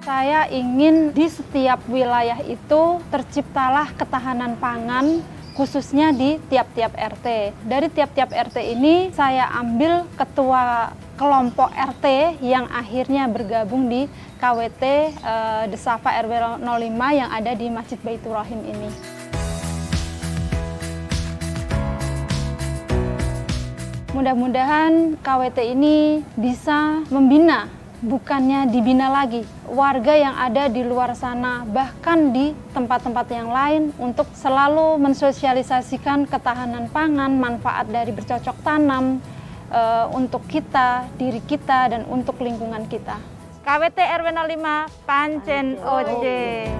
Saya ingin di setiap wilayah itu terciptalah ketahanan pangan, khususnya di tiap-tiap RT. Dari tiap-tiap RT ini saya ambil ketua kelompok RT yang akhirnya bergabung di KWT Desafa RW 05 yang ada di Masjid Baitur Rahim ini. Mudah-mudahan KWT ini bisa membina, bukannya dibina lagi, warga yang ada di luar sana, bahkan di tempat-tempat yang lain untuk selalu mensosialisasikan ketahanan pangan, manfaat dari bercocok tanam untuk kita, diri kita, dan untuk lingkungan kita. KWT RW 05 Pancen Oje.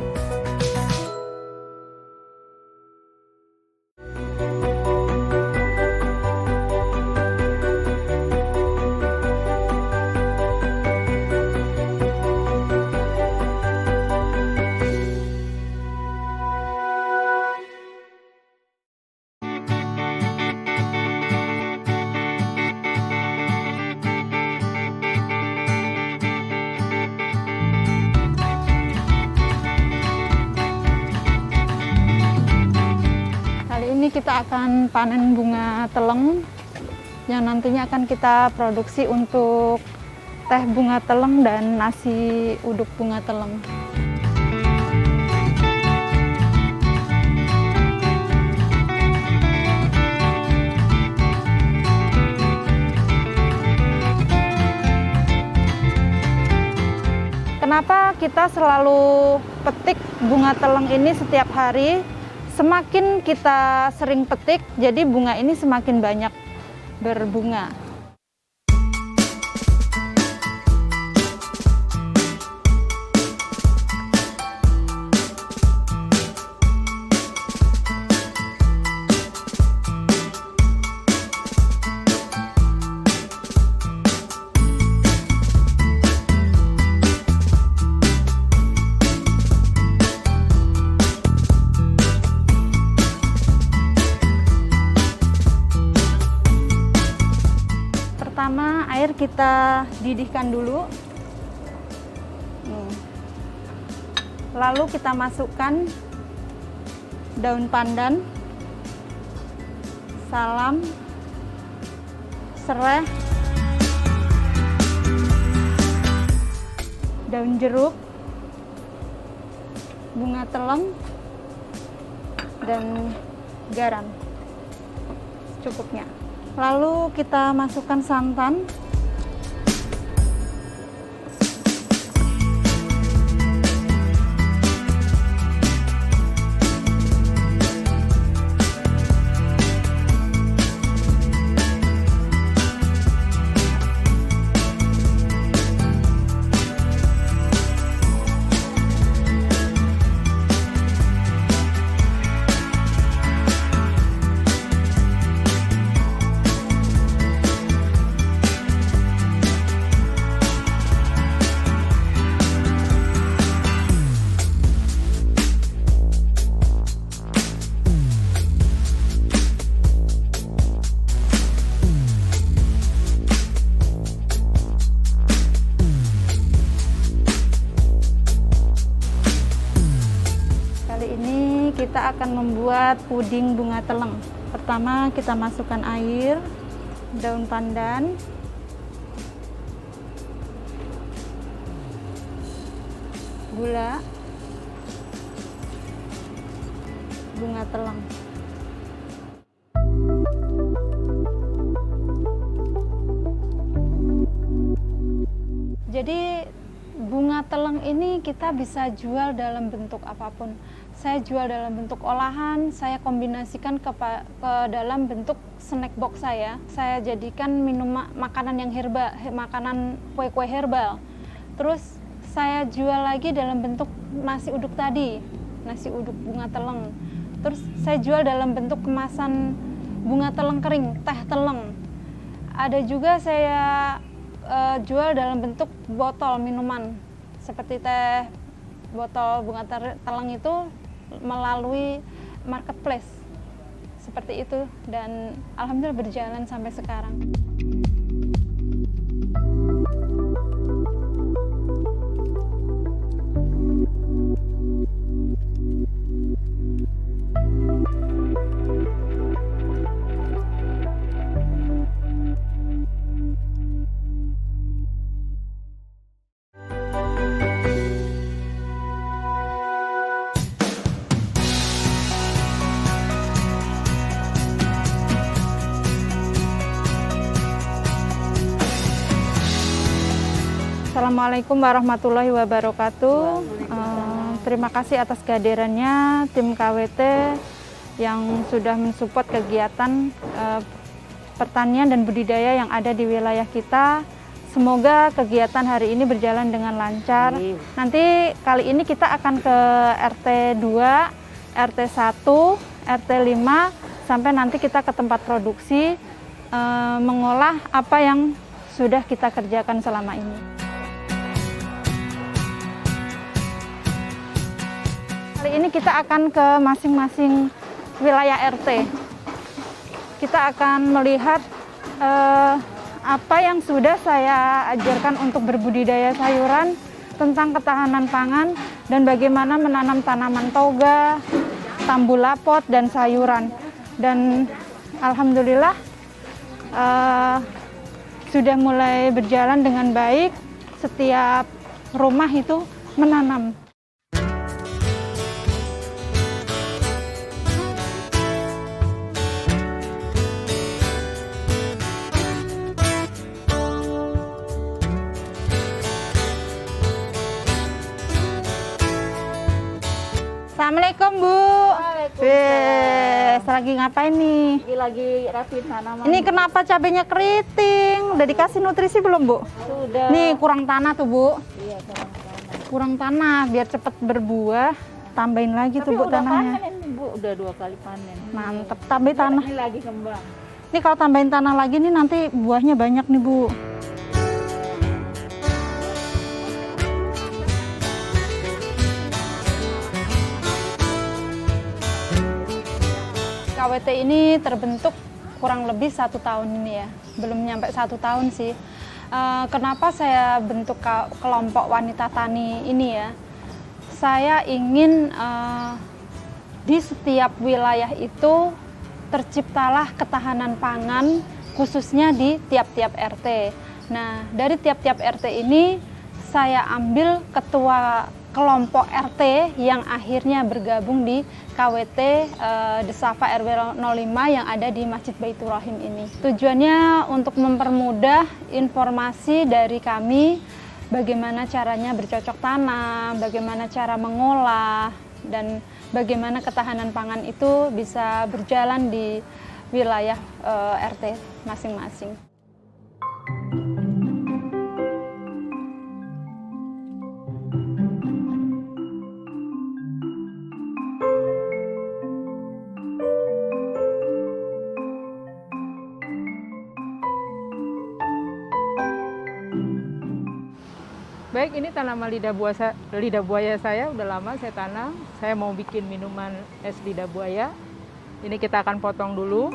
Ini kita akan panen bunga teleng yang nantinya akan kita produksi untuk teh bunga teleng dan nasi uduk bunga teleng. Kenapa kita selalu petik bunga teleng ini setiap hari? Semakin kita sering petik, jadi bunga ini semakin banyak berbunga. Pertama, air kita didihkan dulu. Lalu kita masukkan daun pandan, salam, serai, daun jeruk, bunga teleng, dan garam secukupnya. Lalu kita masukkan santan, kita akan membuat puding bunga teleng. Pertama kita masukkan air, daun pandan, gula, bunga teleng. Jadi bunga teleng ini kita bisa jual dalam bentuk apapun. Saya jual dalam bentuk olahan, saya kombinasikan ke dalam bentuk snack box saya. Saya jadikan makanan yang herbal, makanan kue-kue herbal. Terus saya jual lagi dalam bentuk nasi uduk tadi, nasi uduk bunga teleng. Terus saya jual dalam bentuk kemasan bunga teleng kering, teh teleng. Ada juga saya jual dalam bentuk botol minuman, seperti teh botol bunga teleng itu melalui marketplace seperti itu, dan alhamdulillah berjalan sampai sekarang. Assalamualaikum warahmatullahi wabarakatuh. Terima kasih atas kehadirannya tim KWT yang sudah mensupport kegiatan pertanian dan budidaya yang ada di wilayah kita. Semoga kegiatan hari ini berjalan dengan lancar. Nanti kali ini kita akan ke RT 2, RT 1, RT 5, sampai nanti kita ke tempat produksi mengolah apa yang sudah kita kerjakan selama ini. Kali ini kita akan ke masing-masing wilayah RT. Kita akan melihat apa yang sudah saya ajarkan untuk berbudidaya sayuran, tentang ketahanan pangan, dan bagaimana menanam tanaman toga, tambulapot, dan sayuran. Dan alhamdulillah sudah mulai berjalan dengan baik. Setiap rumah itu menanam. Assalamualaikum, Bu. Lagi ngapain nih? Lagi rapiin tanaman. Ini kenapa cabenya keriting? Udah dikasih nutrisi belum, Bu? Sudah. Nih kurang tanah tuh, Bu. Iya, kurang tanah. Kurang tanah biar cepet berbuah. Tambahin lagi tuh, Bu, tanahnya. Panen, Bu. Udah 2 kali panen. Mantep, tambahin tanah. Ini lagi kembang. Ini kalau tambahin tanah lagi nih nanti buahnya banyak nih, Bu. KWT ini terbentuk kurang lebih 1 tahun ini ya, belum nyampe 1 tahun sih. Kenapa saya bentuk kelompok wanita tani ini ya? Saya ingin di setiap wilayah itu terciptalah ketahanan pangan, khususnya di tiap-tiap RT. Nah, dari tiap-tiap RT ini saya ambil ketua kelompok RT yang akhirnya bergabung di KWT Desafa RW 05 yang ada di Masjid Baitur Rahim ini. Tujuannya untuk mempermudah informasi dari kami, bagaimana caranya bercocok tanam, bagaimana cara mengolah, dan bagaimana ketahanan pangan itu bisa berjalan di wilayah RT masing-masing. Baik, ini tanaman lidah buaya saya udah lama saya tanam. Saya mau bikin minuman es lidah buaya. Ini kita akan potong dulu.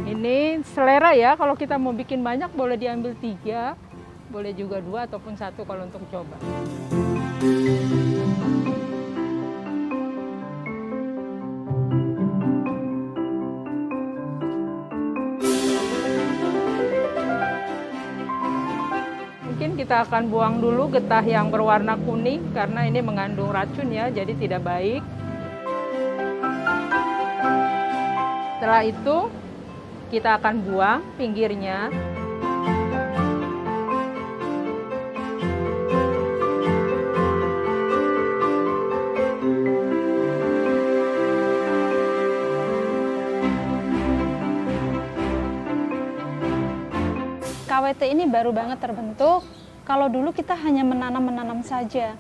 Ini selera ya, kalau kita mau bikin banyak boleh diambil 3, boleh juga 2 ataupun 1 kalau untuk coba. Kita akan buang dulu getah yang berwarna kuning karena ini mengandung racun ya, jadi tidak baik. Setelah itu kita akan buang pinggirnya. KWT ini baru banget terbentuk. Kalau dulu kita hanya menanam saja,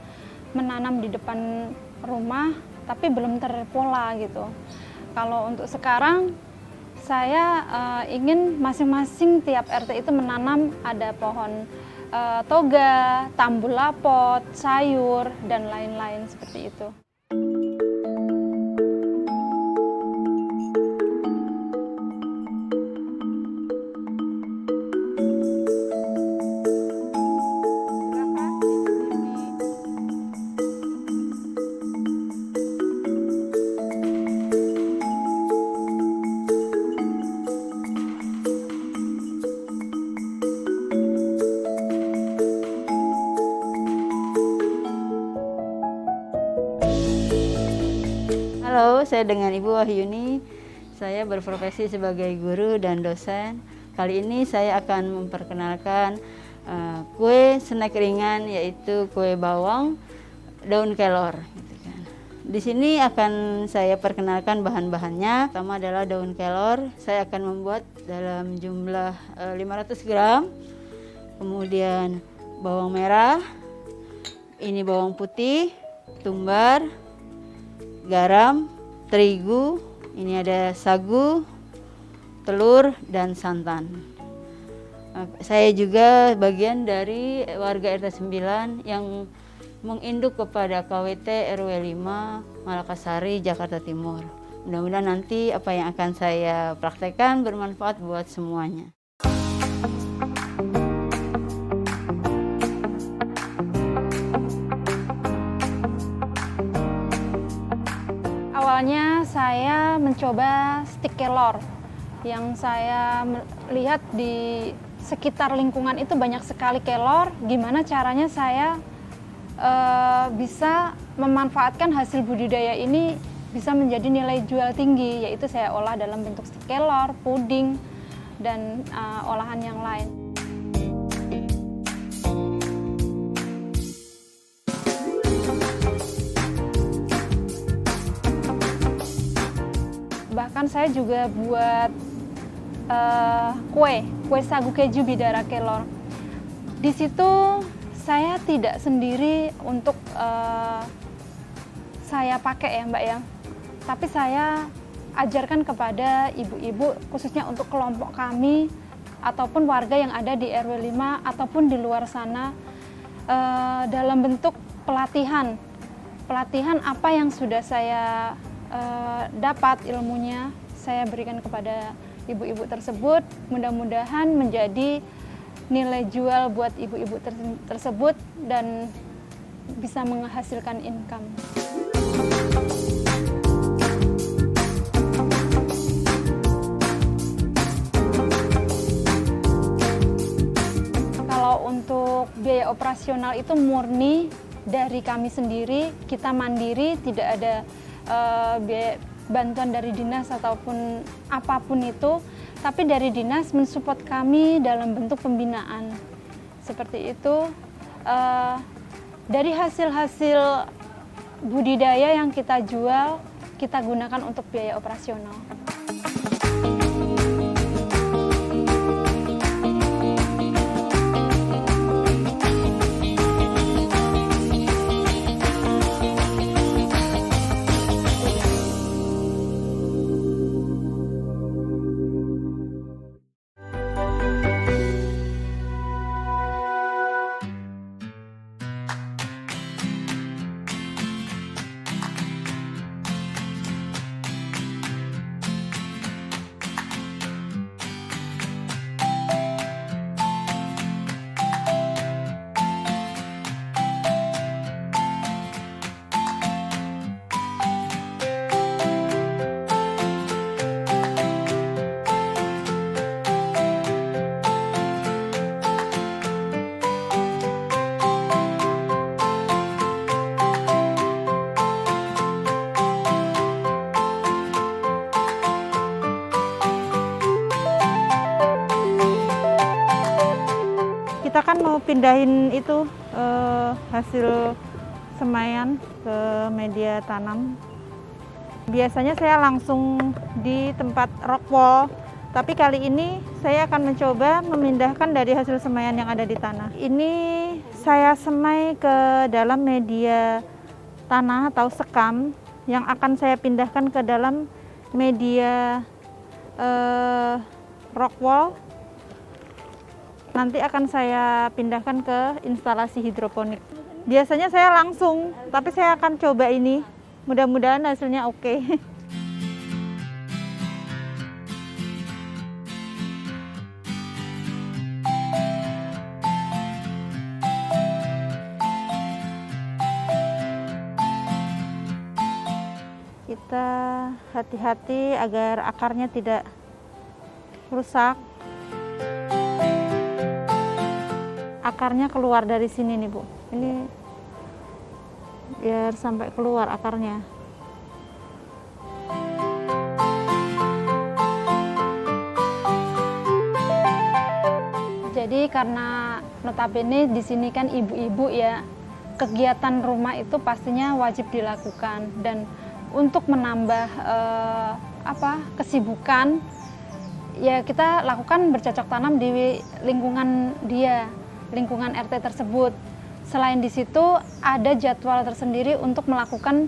menanam di depan rumah, tapi belum terpola gitu. Kalau untuk sekarang, saya ingin masing-masing tiap RT itu menanam ada pohon toga, tambulapot, sayur, dan lain-lain seperti itu. Halo, saya dengan Ibu Wahyuni. Saya berprofesi sebagai guru dan dosen. Kali ini saya akan memperkenalkan kue snack ringan, yaitu kue bawang daun kelor. Gitu kan. Di sini akan saya perkenalkan bahan-bahannya. Pertama adalah daun kelor. Saya akan membuat dalam jumlah 500 gram. Kemudian bawang merah, ini bawang putih, tumbar, garam, terigu, ini ada sagu, telur, dan santan. Saya juga bagian dari warga RT 9 yang menginduk kepada KWT RW 5 Malakasari, Jakarta Timur. Mudah-mudahan nanti apa yang akan saya praktekkan bermanfaat buat semuanya. Awalnya saya mencoba stik kelor yang saya lihat di sekitar lingkungan itu banyak sekali kelor. Gimana caranya saya bisa memanfaatkan hasil budidaya ini bisa menjadi nilai jual tinggi, yaitu saya olah dalam bentuk stik kelor, puding, dan olahan yang lain. Bahkan saya juga buat kue sagu keju bidara kelor. Di situ saya tidak sendiri untuk saya pakai ya Mbak ya, tapi saya ajarkan kepada ibu-ibu, khususnya untuk kelompok kami ataupun warga yang ada di RW 5 ataupun di luar sana, dalam bentuk pelatihan apa yang sudah saya dapat ilmunya, saya berikan kepada ibu-ibu tersebut. Mudah-mudahan menjadi nilai jual buat ibu-ibu tersebut dan bisa menghasilkan income. Kalau untuk biaya operasional itu murni dari kami sendiri, kita mandiri, tidak ada biaya bantuan dari dinas ataupun apapun itu, tapi dari dinas mensupport kami dalam bentuk pembinaan seperti itu. Dari hasil-hasil budidaya yang kita jual, kita gunakan untuk biaya operasional. Kita kan mau pindahin itu hasil semaian ke media tanam. Biasanya saya langsung di tempat rock wall, tapi kali ini saya akan mencoba memindahkan dari hasil semaian yang ada di tanah. Ini saya semai ke dalam media tanah atau sekam yang akan saya pindahkan ke dalam media rock wall. Nanti akan saya pindahkan ke instalasi hidroponik. Biasanya saya langsung, tapi saya akan coba ini. Mudah-mudahan hasilnya oke. Kita hati-hati agar akarnya tidak rusak. Akarnya keluar dari sini nih Bu, ini biar sampai keluar akarnya. Tapi karena notabene di sini kan ibu-ibu ya, kegiatan rumah itu pastinya wajib dilakukan, dan untuk menambah kesibukan ya kita lakukan bercocok tanam di lingkungan lingkungan RT tersebut. Selain di situ ada jadwal tersendiri untuk melakukan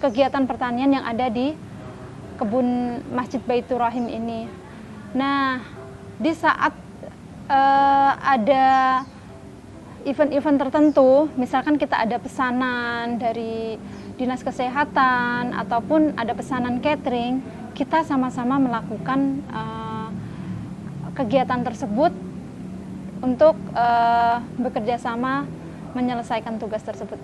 kegiatan pertanian yang ada di kebun Masjid Baitur Rahim ini. Nah, di saat ada event-event tertentu, misalkan kita ada pesanan dari Dinas Kesehatan ataupun ada pesanan catering, kita sama-sama melakukan kegiatan tersebut untuk bekerja sama menyelesaikan tugas tersebut.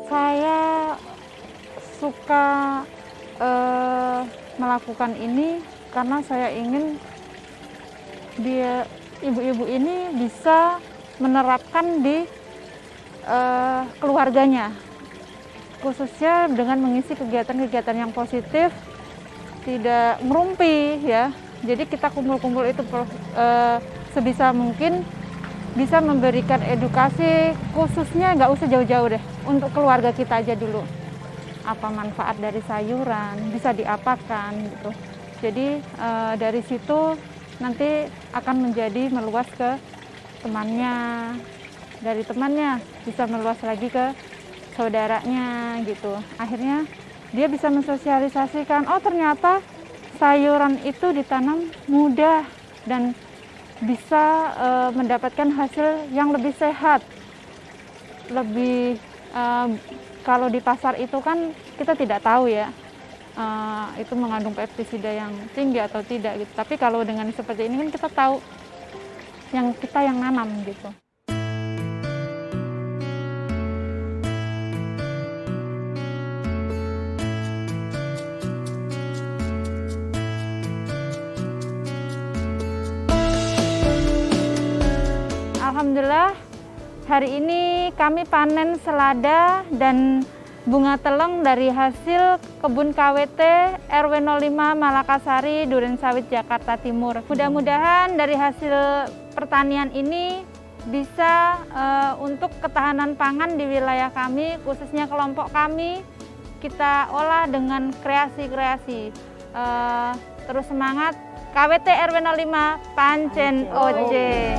Saya suka melakukan ini karena saya ingin ibu-ibu ini bisa menerapkan di keluarganya, khususnya dengan mengisi kegiatan-kegiatan yang positif, tidak merumpi ya. Jadi kita kumpul-kumpul itu sebisa mungkin bisa memberikan edukasi, khususnya nggak usah jauh-jauh deh, untuk keluarga kita aja dulu. Apa manfaat dari sayuran, bisa diapakan gitu. Jadi dari situ nanti akan menjadi meluas ke temannya, dari temannya bisa meluas lagi ke saudaranya gitu. Akhirnya dia bisa mensosialisasikan, oh ternyata sayuran itu ditanam mudah dan bisa mendapatkan hasil yang lebih sehat. Lebih kalau di pasar itu kan kita tidak tahu ya, itu mengandung pestisida yang tinggi atau tidak gitu. Tapi kalau dengan seperti ini kan kita tahu yang kita yang nanam gitu. Alhamdulillah, hari ini kami panen selada dan bunga teleng dari hasil kebun KWT RW 05 Malakasari, Durensawit, Jakarta Timur. Mudah-mudahan dari hasil pertanian ini bisa untuk ketahanan pangan di wilayah kami, khususnya kelompok kami, kita olah dengan kreasi-kreasi. Terus semangat, KWT RW 05 Pancen Oje.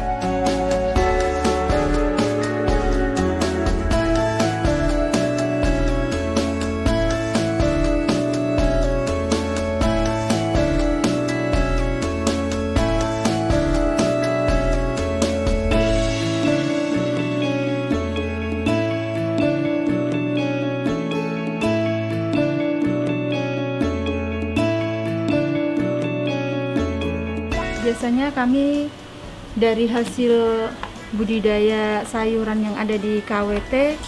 Biasanya kami dari hasil budidaya sayuran yang ada di KWT,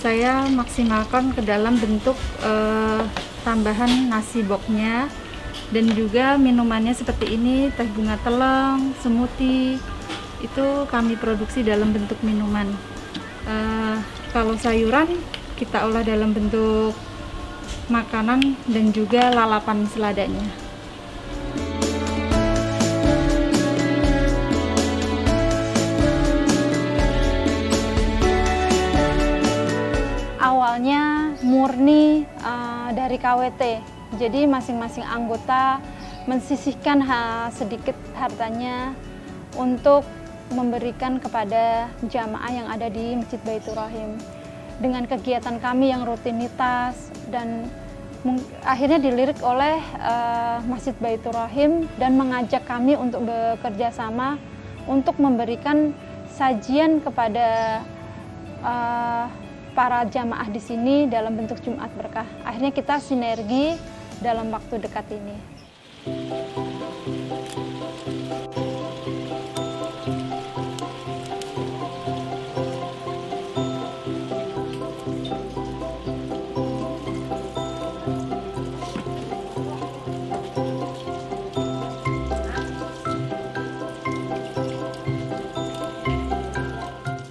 saya maksimalkan ke dalam bentuk tambahan nasi boxnya, dan juga minumannya seperti ini, teh bunga teleng, smoothie, itu kami produksi dalam bentuk minuman. Kalau sayuran kita olah dalam bentuk makanan dan juga lalapan seladanya. Awalnya murni dari KWT, jadi masing-masing anggota mensisihkan sedikit hartanya untuk memberikan kepada jamaah yang ada di Masjid Baitur Rahim. Dengan kegiatan kami yang rutinitas dan akhirnya dilirik oleh Masjid Baitur Rahim dan mengajak kami untuk bekerja sama untuk memberikan sajian kepada para jamaah di sini dalam bentuk Jumat Berkah. Akhirnya kita sinergi dalam waktu dekat ini.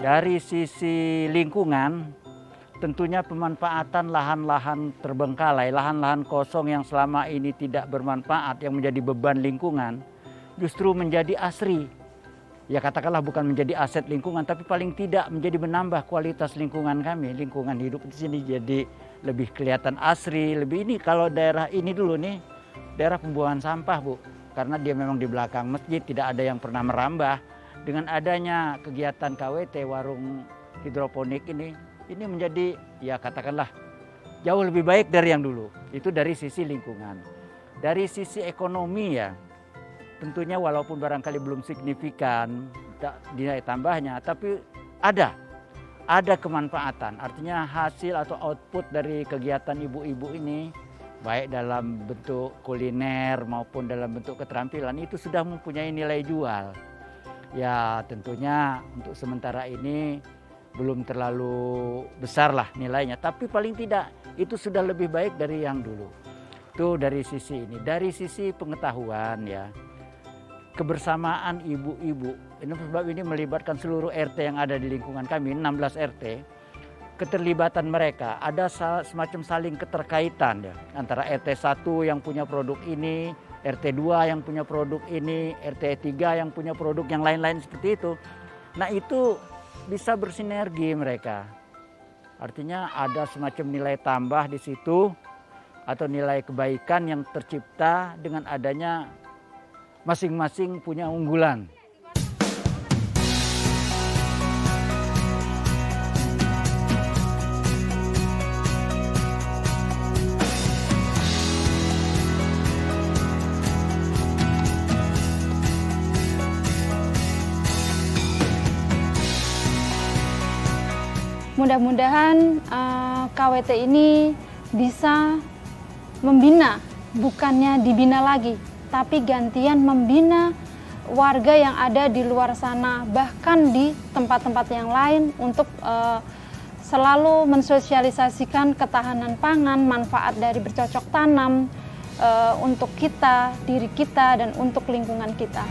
Dari sisi lingkungan, tentunya pemanfaatan lahan-lahan terbengkalai, lahan-lahan kosong yang selama ini tidak bermanfaat, yang menjadi beban lingkungan, justru menjadi asri. Ya katakanlah bukan menjadi aset lingkungan, tapi paling tidak menjadi menambah kualitas lingkungan kami. Lingkungan hidup di sini jadi lebih kelihatan asri, lebih ini. Kalau daerah ini dulu nih, daerah pembuangan sampah Bu. Karena dia memang di belakang masjid, tidak ada yang pernah merambah. Dengan adanya kegiatan KWT, warung hidroponik ini menjadi ya katakanlah jauh lebih baik dari yang dulu. Itu dari sisi lingkungan. Dari sisi ekonomi ya, tentunya walaupun barangkali belum signifikan nilai tambahnya, tapi ada kemanfaatan. Artinya hasil atau output dari kegiatan ibu-ibu ini, baik dalam bentuk kuliner maupun dalam bentuk keterampilan, itu sudah mempunyai nilai jual. Ya tentunya untuk sementara ini belum terlalu besar lah nilainya, tapi paling tidak itu sudah lebih baik dari yang dulu. Itu dari sisi ini. Dari sisi pengetahuan ya, kebersamaan ibu-ibu, ini sebab ini melibatkan seluruh RT yang ada di lingkungan kami, 16 RT. Keterlibatan mereka, ada semacam saling keterkaitan ya, antara RT 1 yang punya produk ini, RT 2 yang punya produk ini, RT 3 yang punya produk yang lain-lain seperti itu. Nah itu bisa bersinergi mereka. Artinya ada semacam nilai tambah di situ atau nilai kebaikan yang tercipta dengan adanya masing-masing punya unggulan. Mudah-mudahan KWT ini bisa membina, bukannya dibina lagi, tapi gantian membina warga yang ada di luar sana, bahkan di tempat-tempat yang lain untuk selalu mensosialisasikan ketahanan pangan, manfaat dari bercocok tanam untuk kita, diri kita, dan untuk lingkungan kita.